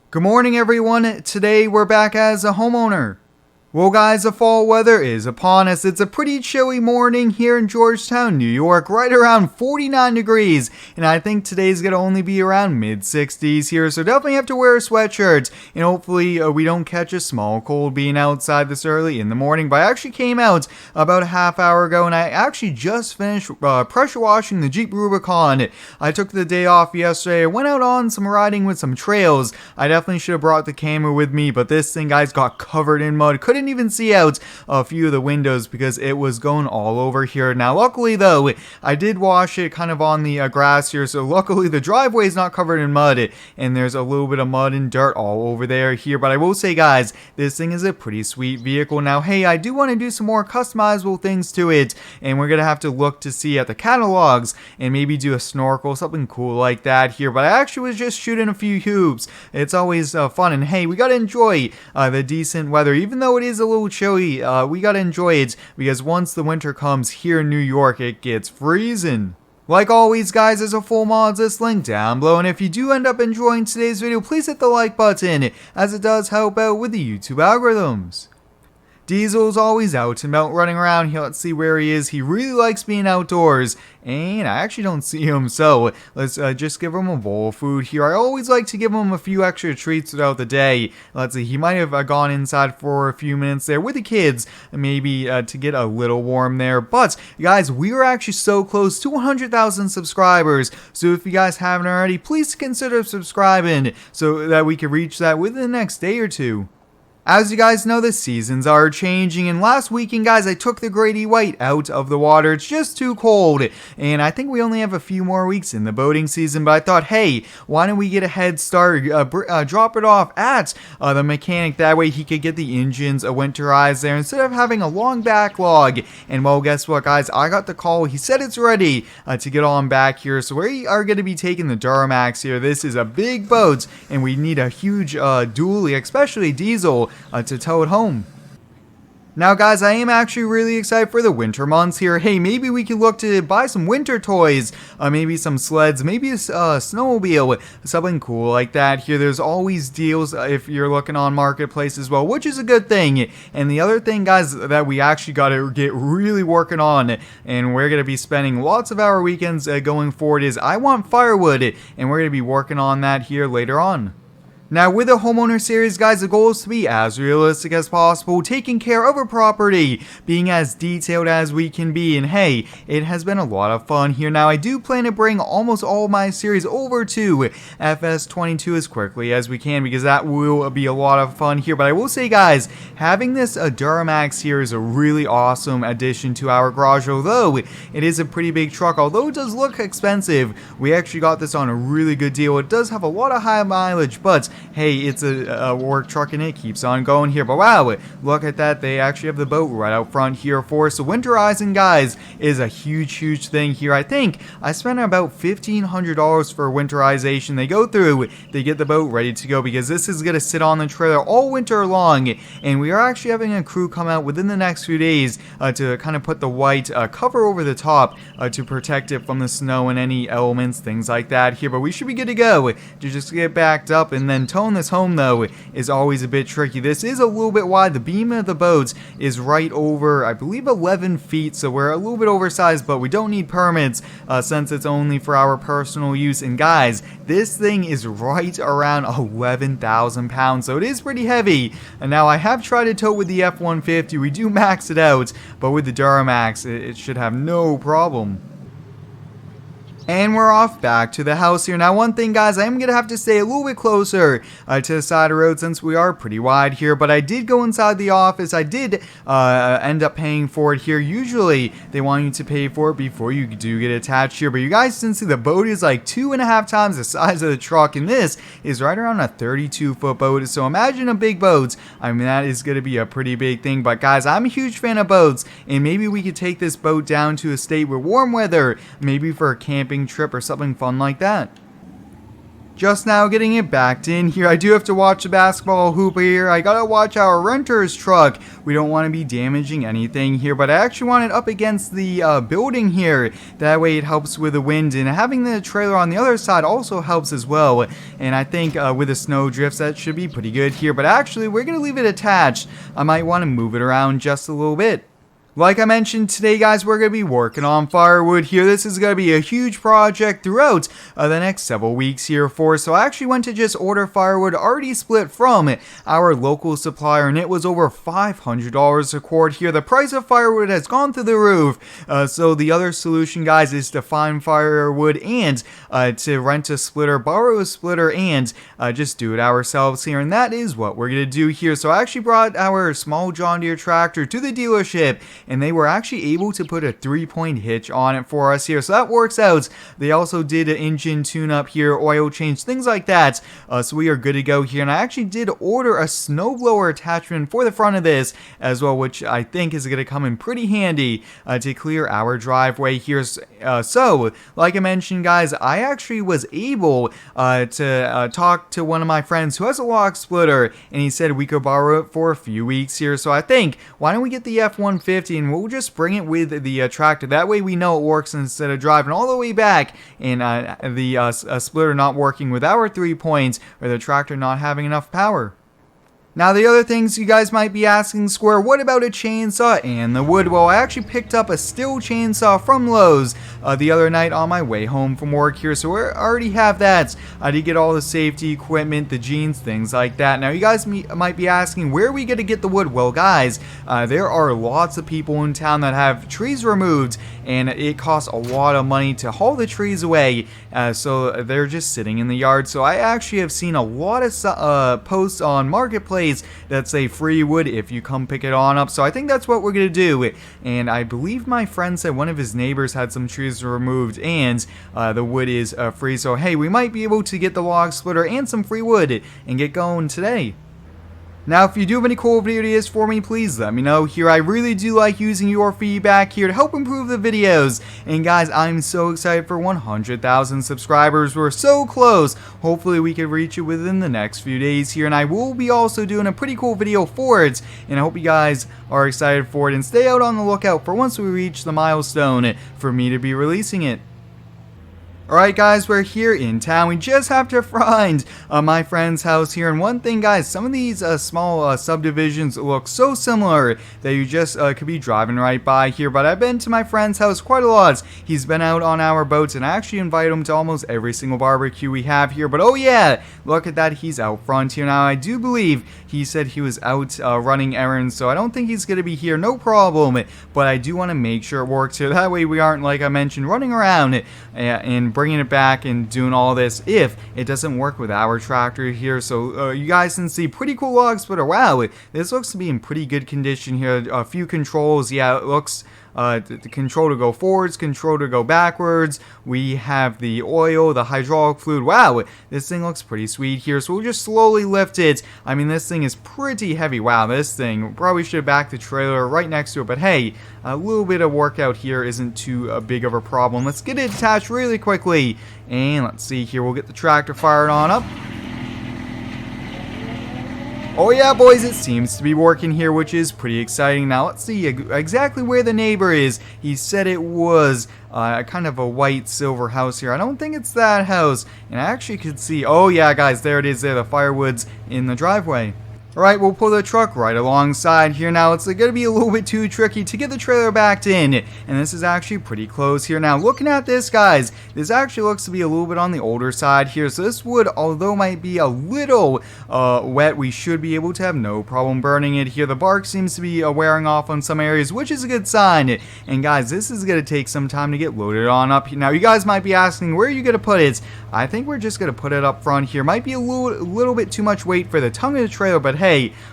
Good morning, everyone. Today we're back as a homeowner. Well, guys, the fall weather is upon us. It's a pretty chilly morning here in Georgetown, New York, right around 49 degrees. And I think today's going to only be around mid-60s here, so definitely have to wear a sweatshirt. And hopefully we don't catch a small cold being outside this early in the morning. But I actually came out about a half hour ago, and I actually just finished pressure washing the Jeep Rubicon. I took the day off yesterday. I went out on some riding with some trails. I definitely should have brought the camera with me, but this thing, guys, got covered in mud. Couldn't even see out a few of the windows because it was going all over here. Now luckily though, I did wash it kind of on the grass here, so luckily the driveway is not covered in mud, and there's a little bit of mud and dirt all over there here. But I will say, guys, this thing is a pretty sweet vehicle. Now hey, I do want to do some more customizable things to it, and we're gonna have to look to see at the catalogs and maybe do a snorkel, something cool like that here. But I actually was just shooting a few hoops. It's always fun, and hey, we gotta enjoy the decent weather, even though it is a little chilly. We gotta enjoy it because once the winter comes here in New York, it gets freezing. Like always, guys, there's a full mods list link down below, and if you do end up enjoying today's video, please hit the like button, as it does help out with the YouTube algorithms. Diesel's always out and about running around here. Let's see where he is. He really likes being outdoors, and I actually don't see him, so let's just give him a bowl of food here. I always like to give him a few extra treats throughout the day. Let's see, he might have gone inside for a few minutes there with the kids, maybe to get a little warm there. But guys, we are actually so close to 100,000 subscribers, so if you guys haven't already, please consider subscribing so that we can reach that within the next day or two. As you guys know, the seasons are changing, and last weekend, guys, I took the Grady White out of the water. It's just too cold, and I think we only have a few more weeks in the boating season, but I thought, hey, why don't we get a head start, drop it off at the mechanic, that way he could get the engines winterized there instead of having a long backlog. And well, guess what, guys, I got the call. He said it's ready to get on back here, so we are going to be taking the Duramax here. This is a big boat, and we need a huge dually, especially diesel, to tow it home. Now guys, I am actually really excited for the winter months here. Hey, maybe we can look to buy some winter toys, maybe some sleds, maybe a snowmobile, something cool like that here. There's always deals if you're looking on Marketplace as well, which is a good thing. And the other thing, guys, that we actually got to get really working on, and we're going to be spending lots of our weekends going forward, is I want Firewood, and we're going to be working on that here later on. Now, with the homeowner series, guys, the goal is to be as realistic as possible, taking care of a property, being as detailed as we can be, and hey, it has been a lot of fun here. Now, I do plan to bring almost all my series over to FS19 as quickly as we can, because that will be a lot of fun here. But I will say, guys, having this Duramax here is a really awesome addition to our garage, although it is a pretty big truck. Although it does look expensive, we actually got this on a really good deal. It does have a lot of high mileage, but hey, it's a work truck and it keeps on going here. But wow, look at that. They actually have the boat right out front here for us. So winterizing, guys, is a huge thing here. I think I spent about $1,500 for winterization. They go through, they get the boat ready to go, because this is going to sit on the trailer all winter long. And we are actually having a crew come out within the next few days to kind of put the white cover over the top to protect it from the snow and any elements, things like that here. But we should be good to go to just get backed up, and then towing this home though is always a bit tricky. This is a little bit wide. The beam of the boat is right over, I believe, 11 feet, so we're a little bit oversized, but we don't need permits since it's only for our personal use. And guys, this thing is right around 11,000 pounds, so it is pretty heavy. And now I have tried to tow with the F-150. We do max it out, but with the Duramax it should have no problem. And we're off back to the house here. Now, one thing, guys, I am going to have to stay a little bit closer to the side of the road since we are pretty wide here. But I did go inside the office. I did end up paying for it here. Usually, they want you to pay for it before you do get attached here. But you guys can see the boat is like 2.5 times the size of the truck. And this is right around a 32-foot boat. So imagine a big boat. I mean, that is going to be a pretty big thing. But guys, I'm a huge fan of boats. And maybe we could take this boat down to a state with warm weather. Maybe for a camping trip or something fun like that. Just now getting it backed in here. I do have to watch the basketball hoop here. I gotta watch our renter's truck. We don't want to be damaging anything here, but I actually want it up against the building here. That way it helps with the wind, and having the trailer on the other side also helps as well. And I think with the snow drifts, that should be pretty good here. But actually, we're gonna leave it attached. I might want to move it around just a little bit. Like I mentioned today, guys, we're going to be working on firewood here. This is going to be a huge project throughout the next several weeks here for us. So I actually went to just order firewood already split from our local supplier, and it was over $500 a quart here. The price of firewood has gone through the roof. So the other solution, guys, is to find firewood and to rent a splitter, borrow a splitter, and just do it ourselves here. And that is what we're going to do here. So I actually brought our small John Deere tractor to the dealership, and they were actually able to put a 3-point hitch on it for us here, so that works out. They also did an engine tune-up here, oil change, things like that, so we are good to go here. And I actually did order a snowblower attachment for the front of this as well, which I think is going to come in pretty handy to clear our driveway here. So, like I mentioned, guys, I actually was able to talk to one of my friends who has a log splitter, and he said we could borrow it for a few weeks here. So I think, why don't we get the F-150 and we'll just bring it with the tractor. That way we know it works instead of driving all the way back and the splitter not working with our 3 points, or the tractor not having enough power. Now, the other things you guys might be asking, Square, what about a chainsaw and the wood? Well, I actually picked up a Stihl chainsaw from Lowe's the other night on my way home from work here, so we already have that. I did get all the safety equipment, the jeans, things like that. Now, you guys might be asking, where are we going to get the wood? Well, guys, there are lots of people in town that have trees removed, and it costs a lot of money to haul the trees away, so they're just sitting in the yard. So I actually have seen a lot of posts on Marketplace that say free wood if you come pick it on up. So I think that's what we're gonna do. And I believe my friend said one of his neighbors had some trees removed, and the wood is free. So hey, we might be able to get the log splitter and some free wood and get going today. Now, if you do have any cool video ideas for me, please let me know here. I really do like using your feedback here to help improve the videos. And guys, I'm so excited for 100,000 subscribers. We're so close. Hopefully we can reach it within the next few days here. And I will be also doing a pretty cool video for it. And I hope you guys are excited for it. And stay out on the lookout for once we reach the milestone for me to be releasing it. Alright guys, we're here in town. We just have to find my friend's house here. And one thing, guys, some of these small subdivisions look so similar that you just could be driving right by here. But I've been to my friend's house quite a lot. He's been out on our boats, and I actually invite him to almost every single barbecue we have here. But oh yeah, look at that, he's out front here. Now, I do believe he said he was out running errands, so I don't think he's going to be here, no problem. But I do want to make sure it works here. That way we aren't, like I mentioned, running around and bringing it back and doing all this if it doesn't work with our tractor here. So you guys can see pretty cool log splitter. Wow, this looks to be in pretty good condition here. A few controls. Yeah, it looks the control to go forwards, control to go backwards. We have the oil, the hydraulic fluid. Wow, this thing looks pretty sweet here. So we'll just slowly lift it. I mean, this thing is pretty heavy. Wow, this thing, probably should have backed the trailer right next to it. But hey, a little bit of workout here isn't too big of a problem. Let's get it attached really quickly. And let's see here. We'll get the tractor fired on up. Oh yeah, boys, it seems to be working here, which is pretty exciting. Now, let's see exactly where the neighbor is. He said it was kind of a white silver house here. I don't think it's that house. And I actually could see, oh yeah, guys, there it is there. The firewood's in the driveway. Alright, we'll pull the truck right alongside here. Now, it's going to be a little bit too tricky to get the trailer backed in. And this is actually pretty close here. Now, looking at this, guys, this actually looks to be a little bit on the older side here. So this wood, although might be a little wet, we should be able to have no problem burning it here. The bark seems to be wearing off on some areas, which is a good sign. And guys, this is going to take some time to get loaded on up. Now, you guys might be asking, where are you going to put it? I think we're just going to put it up front here. Might be a little bit too much weight for the tongue of the trailer, but hey,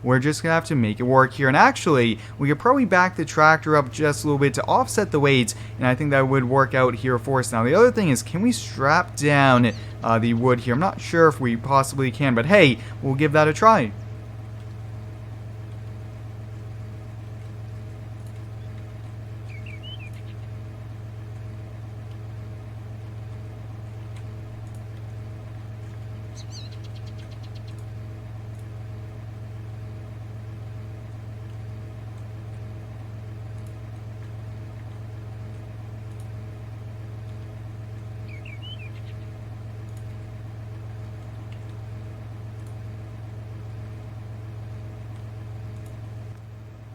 we're just gonna have to make it work here. And actually, we could probably back the tractor up just a little bit to offset the weight, and I think that would work out here for us. Now, the other thing is, can we strap down the wood here? I'm not sure if we possibly can, but hey, we'll give that a try.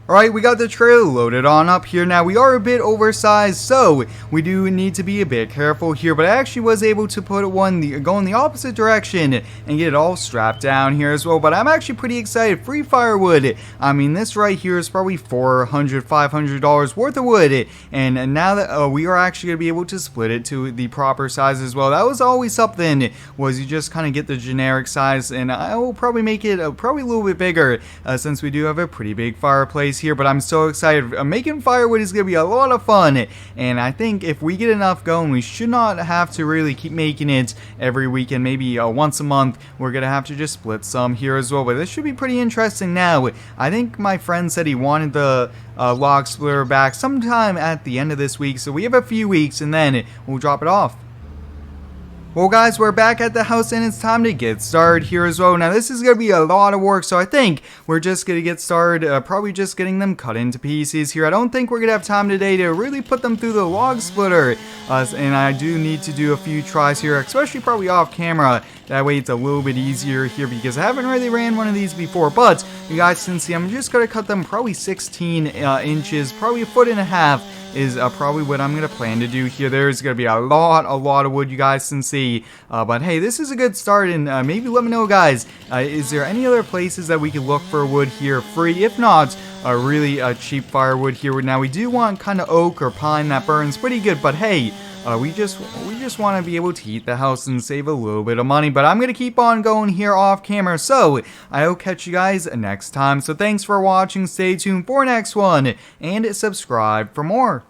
Alright, we got the trailer loaded on up here. Now, we are a bit oversized, so we do need to be a bit careful here, but I actually was able to put one, go in the opposite direction and get it all strapped down here as well, but I'm actually pretty excited. Free firewood. I mean, this right here is probably $400, $500 worth of wood, and now that we are actually going to be able to split it to the proper size as well. That was always something, was you just kind of get the generic size, and I will probably make it probably a little bit bigger, since we do have a pretty big fireplace here, but I'm so excited. Making firewood is going to be a lot of fun, and I think if we get enough going, we should not have to really keep making it every weekend. Maybe once a month we're going to have to just split some here as well, but this should be pretty interesting. Now, I think my friend said he wanted the log splitter back sometime at the end of this week, so we have a few weeks and then we'll drop it off. Well guys, we're back at the house and it's time to get started here as well. Now this is going to be a lot of work, so I think we're just going to get started, probably just getting them cut into pieces here. I don't think we're going to have time today to really put them through the log splitter, and I do need to do a few tries here, especially probably off camera. That way it's a little bit easier here because I haven't really ran one of these before, but you guys can see I'm just going to cut them probably 16 inches, probably a foot and a half. Is probably what I'm going to plan to do here. There's going to be a lot of wood, you guys can see. But hey, this is a good start, and maybe let me know, guys, is there any other places that we could look for wood here free? If not, really cheap firewood here. Now, we do want kind of oak or pine that burns pretty good, but hey, we just want to be able to heat the house and save a little bit of money. But I'm going to keep on going here off camera, so I'll catch you guys next time. So thanks for watching, stay tuned for next one, and subscribe for more.